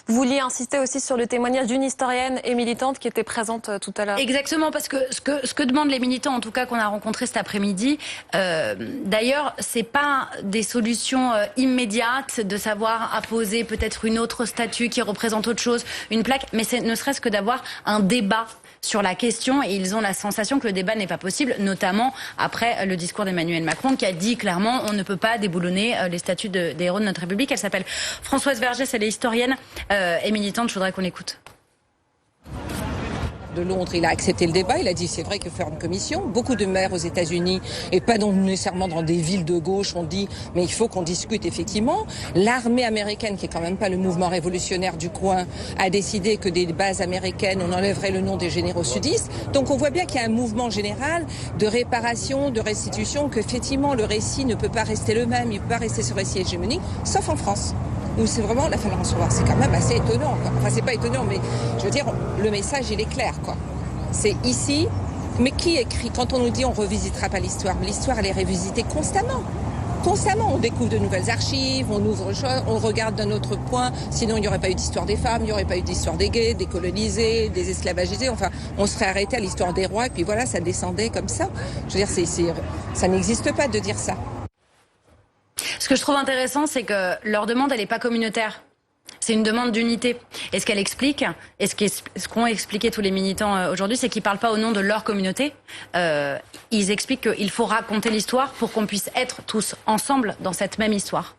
Vous vouliez insister aussi sur le témoignage d'une historienne et militante qui était présente tout à l'heure. Exactement, parce que ce que demandent les militants, en tout cas qu'on a rencontrés cet après-midi, d'ailleurs, c'est pas des solutions immédiates de savoir apposer peut-être une autre statue qui représente autre chose, une plaque, mais c'est ne serait-ce que d'avoir un débat sur la question, et ils ont la sensation que le débat n'est pas possible, notamment après le discours d'Emmanuel Macron qui a dit clairement on ne peut pas déboulonner les statues des héros de notre République. Elle s'appelle Françoise Vergès, elle est historienne et militante, je voudrais qu'on l'écoute. De Londres, il a accepté le débat, il a dit c'est vrai que faire une commission. Beaucoup de maires aux États-Unis, et pas nécessairement dans des villes de gauche, ont dit mais il faut qu'on discute effectivement. L'armée américaine, qui est quand même pas le mouvement révolutionnaire du coin, a décidé que des bases américaines, on enlèverait le nom des généraux sudistes. Donc on voit bien qu'il y a un mouvement général de réparation, de restitution, qu'effectivement le récit ne peut pas rester le même, il ne peut pas rester ce récit hégémonique, sauf en France, où c'est vraiment la fin de recevoir. C'est quand même assez étonnant, quoi. Enfin, c'est pas étonnant, mais je veux dire, le message, il est clair, quoi. C'est ici, mais qui écrit? Quand on nous dit on revisitera pas l'histoire, mais l'histoire, elle est revisitée constamment. Constamment, on découvre de nouvelles archives, on ouvre les choses, on regarde d'un autre point. Sinon, il n'y aurait pas eu d'histoire des femmes, il n'y aurait pas eu d'histoire des gays, des colonisés, des esclavagisés. Enfin, on serait arrêté à l'histoire des rois, et puis voilà, ça descendait comme ça. Je veux dire, ça n'existe pas de dire ça. Ce que je trouve intéressant, c'est que leur demande, elle n'est pas communautaire. C'est une demande d'unité. Et ce qu'elle explique, et ce qu'ont expliqué tous les militants aujourd'hui, c'est qu'ils ne parlent pas au nom de leur communauté. Ils expliquent qu'il faut raconter l'histoire pour qu'on puisse être tous ensemble dans cette même histoire.